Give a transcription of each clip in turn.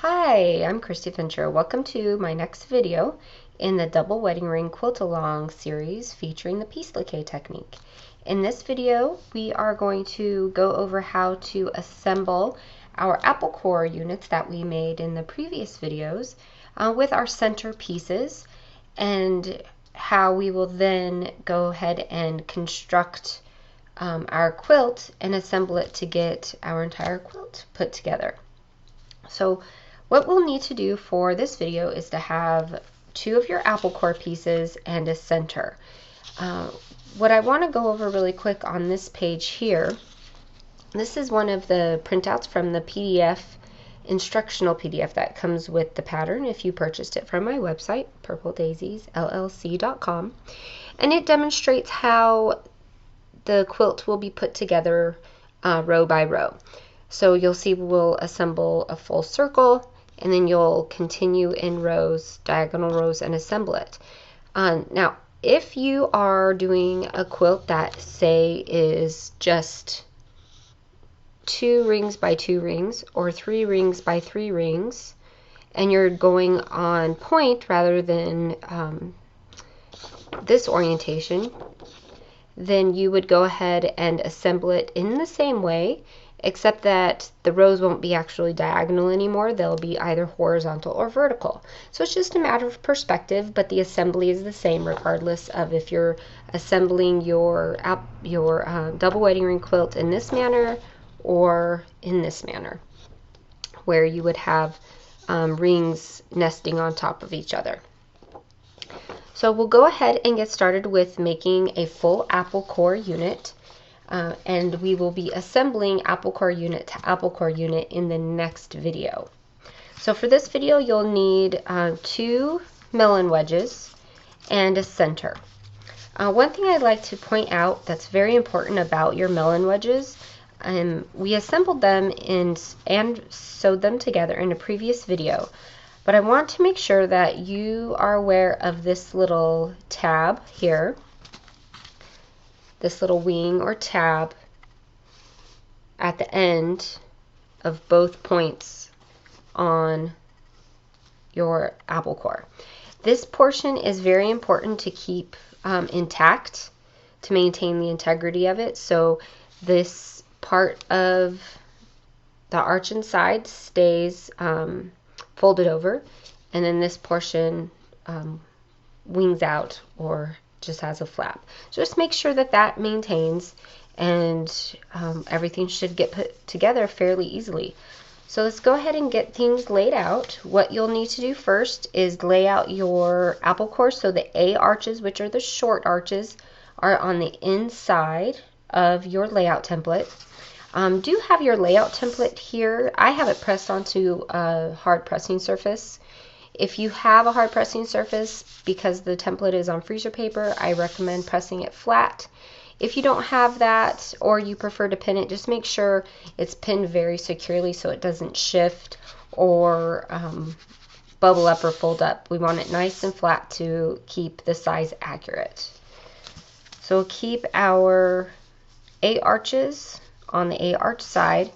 Hi, I'm Cristy Fincher. Welcome to my next video in the double wedding ring quilt along series featuring the piec-lique technique. In this video, we are going to go over how to assemble our apple core units that we made in the previous videos with our center pieces, and how we will then go ahead and construct our quilt and assemble it to get our entire quilt put together. So what we'll need to do for this video is to have two of your apple core pieces and a center. What I want to go over really quick on this page here, this is one of the printouts from the PDF, instructional PDF that comes with the pattern if you purchased it from my website, purpledaisiesllc.com, and it demonstrates how the quilt will be put together row by row. So you'll see we'll assemble a full circle, and then you'll continue in rows, diagonal rows, and assemble it. Now, if you are doing a quilt that, say, is just 2 rings by 2 rings or 3 rings by 3 rings, and you're going on point rather than this orientation, then you would go ahead and assemble it in the same way, except that the rows won't be actually diagonal anymore. They'll be either horizontal or vertical. So it's just a matter of perspective, but the assembly is the same regardless of if you're assembling your double wedding ring quilt in this manner or in this manner, where you would have rings nesting on top of each other. So we'll go ahead and get started with making a full apple core unit. And we will be assembling apple core unit to apple core unit in the next video. So for this video, you'll need 2 melon wedges and a center. One thing I'd like to point out that's very important about your melon wedges, we assembled them and sewed them together in a previous video, but I want to make sure that you are aware of this little tab here, this little wing or tab at the end of both points on your apple core. This portion is very important to keep intact, to maintain the integrity of it. So this part of the arch inside stays folded over, and then this portion wings out or just has a flap. So just make sure that that maintains, and everything should get put together fairly easily. So let's go ahead and get things laid out. What you'll need to do first is lay out your apple core so the A arches, which are the short arches, are on the inside of your layout template. Do have your layout template here. I have it pressed onto a hard pressing surface. If you have a hard pressing surface, because the template is on freezer paper, I recommend pressing it flat. If you don't have that, or you prefer to pin it, just make sure it's pinned very securely so it doesn't shift or bubble up or fold up. We want it nice and flat to keep the size accurate. So we'll keep our A arches on the A arch side.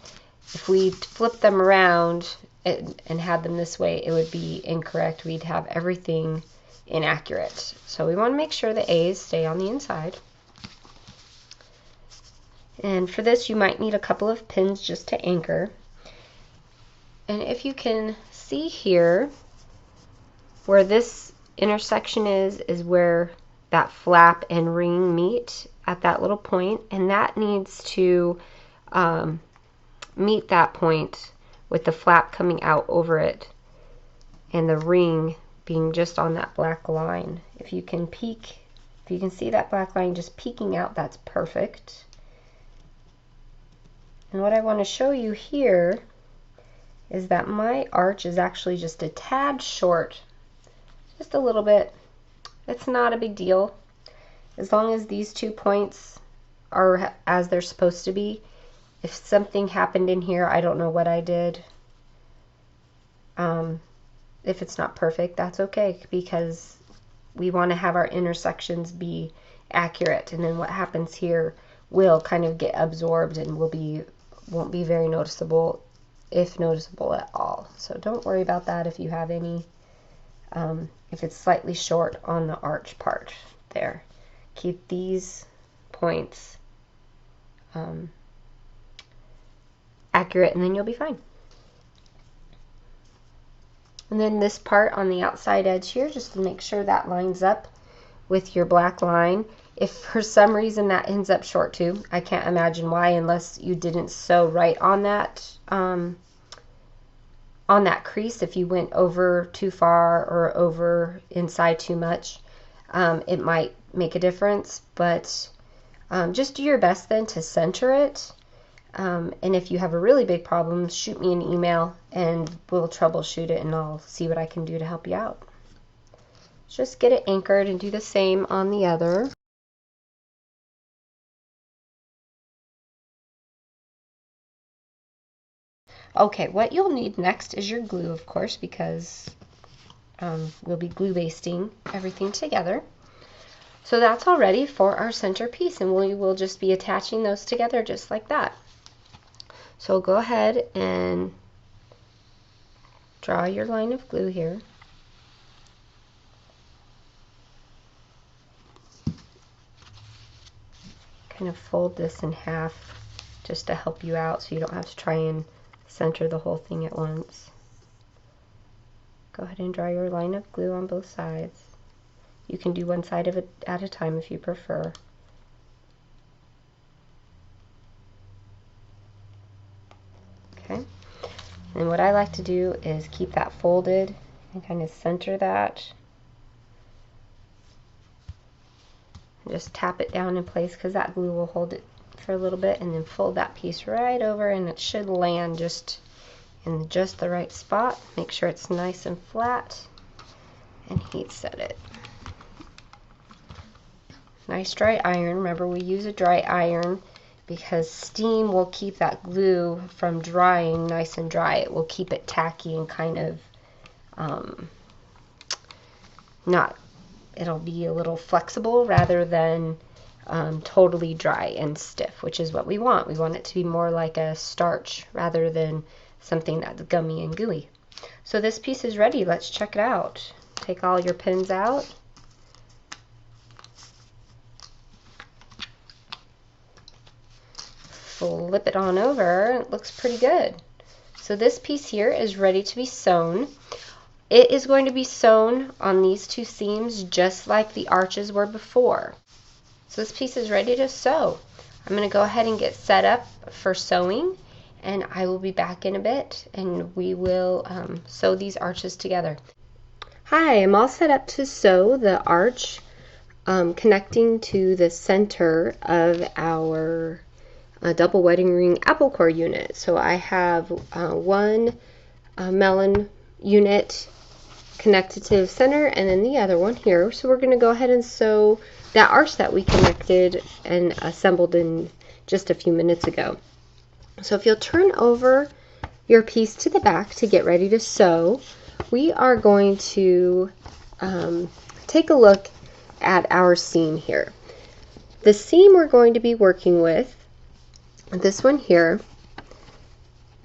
If we flip them around and had them this way, it would be incorrect. We'd have everything inaccurate. So we want to make sure the A's stay on the inside. And for this, you might need a couple of pins just to anchor. And if you can see here, where this intersection is where that flap and ring meet at that little point, and that needs to meet that point with the flap coming out over it and the ring being just on that black line. If you can see that black line just peeking out, that's perfect. And what I want to show you here is that my arch is actually just a tad short, just a little bit. It's not a big deal as long as these 2 points are as they're supposed to be. If something happened in here, I don't know what I did. If it's not perfect, that's okay, because we want to have our intersections be accurate, and then what happens here will kind of get absorbed and won't be very noticeable if noticeable at all. So don't worry about that if you have any, if it's slightly short on the arch part there. Keep these points accurate, and then you'll be fine. And then this part on the outside edge here, just to make sure that lines up with your black line. If for some reason that ends up short too, I can't imagine why, unless you didn't sew right on that crease. If you went over too far or over inside too much, it might make a difference. But just do your best then to center it. And if you have a really big problem, shoot me an email and we'll troubleshoot it, and I'll see what I can do to help you out. Just get it anchored and do the same on the other. Okay, what you'll need next is your glue, of course, because we'll be glue basting everything together. So that's all ready for our centerpiece, and we will just be attaching those together just like that. So go ahead and draw your line of glue here. Kind of fold this in half just to help you out so you don't have to try and center the whole thing at once. Go ahead and draw your line of glue on both sides. You can do one side of it at a time if you prefer. Okay, and what I like to do is keep that folded and kind of center that. Just tap it down in place because that glue will hold it for a little bit, and then fold that piece right over, and it should land just in just the right spot. Make sure it's nice and flat, and heat set it. Nice dry iron. Remember, we use a dry iron because steam will keep that glue from drying nice and dry. It will keep it tacky and kind of it'll be a little flexible rather than totally dry and stiff, which is what we want. We want it to be more like a starch rather than something that's gummy and gooey. So this piece is ready. Let's check it out. Take all your pins out. Flip it on over. It looks pretty good. So this piece here is ready to be sewn. It is going to be sewn on these two seams just like the arches were before. So this piece is ready to sew. I'm going to go ahead and get set up for sewing, and I will be back in a bit and we will sew these arches together. Hi, I'm all set up to sew the arch connecting to the center of our double wedding ring apple core unit. So I have one melon unit connected to the center, and then the other one here. So we're going to go ahead and sew that arch that we connected and assembled in just a few minutes ago. So if you'll turn over your piece to the back to get ready to sew, we are going to take a look at our seam here. The seam we're going to be working with, this one here,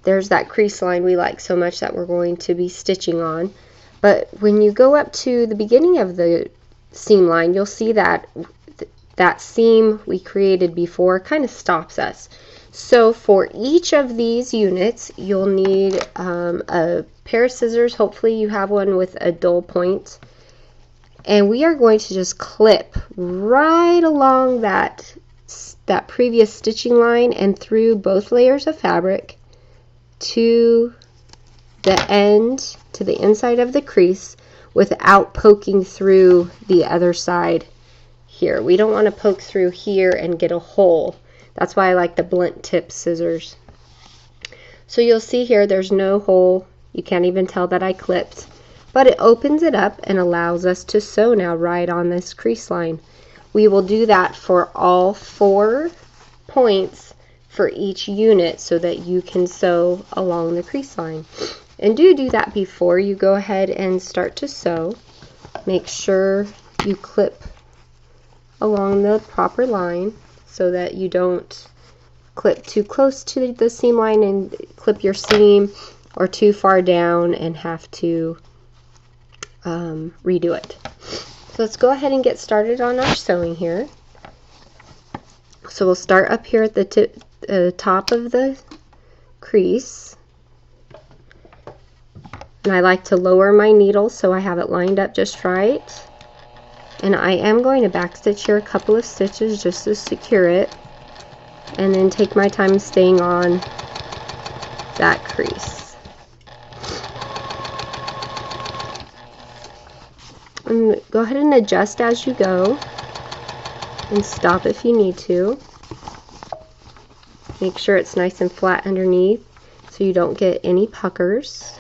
there's that crease line we like so much that we're going to be stitching on. But when you go up to the beginning of the seam line, you'll see that that seam we created before kind of stops us. So for each of these units, you'll need a pair of scissors. Hopefully you have one with a dull point. And we are going to just clip right along that previous stitching line and through both layers of fabric to the end, to the inside of the crease, without poking through the other side here. We don't want to poke through here and get a hole. That's why I like the blunt tip scissors. So you'll see here there's no hole. You can't even tell that I clipped, but it opens it up and allows us to sew now right on this crease line. We will do that for all 4 points for each unit so that you can sew along the crease line. And do that before you go ahead and start to sew. Make sure you clip along the proper line so that you don't clip too close to the seam line and clip your seam, or too far down and have to redo it. So let's go ahead and get started on our sewing here. So we'll start up here at the top of the crease. And I like to lower my needle so I have it lined up just right. And I am going to backstitch here a couple of stitches just to secure it. And then take my time staying on that crease. And go ahead and adjust as you go. And stop if you need to. Make sure it's nice and flat underneath so you don't get any puckers.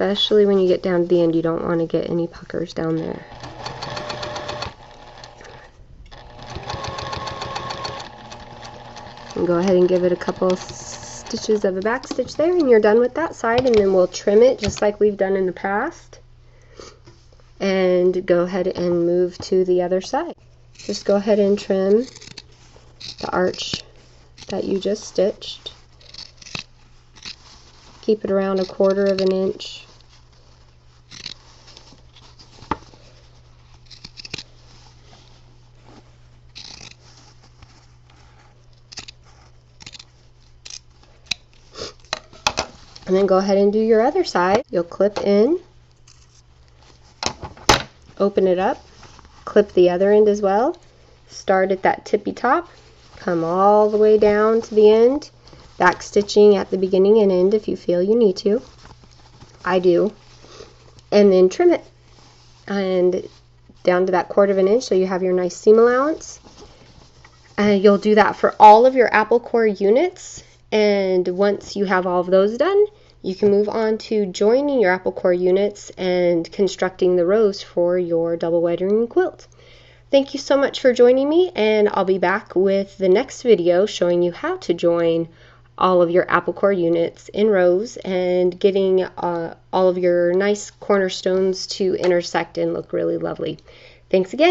Especially when you get down to the end, you don't want to get any puckers down there. And go ahead and give it a couple stitches of a back stitch there, and you're done with that side. And then we'll trim it just like we've done in the past. And go ahead and move to the other side. Just go ahead and trim the arch that you just stitched. Keep it around 1/4 of an inch. And then go ahead and do your other side. You'll clip in, open it up, clip the other end as well. Start at that tippy top, come all the way down to the end, back stitching at the beginning and end if you feel you need to. I do. And then trim it and down to that 1/4 of an inch so you have your nice seam allowance. And you'll do that for all of your apple core units. And once you have all of those done, you can move on to joining your apple core units and constructing the rows for your double wedding quilt. Thank you so much for joining me, and I'll be back with the next video showing you how to join all of your apple core units in rows and getting all of your nice cornerstones to intersect and look really lovely. Thanks again.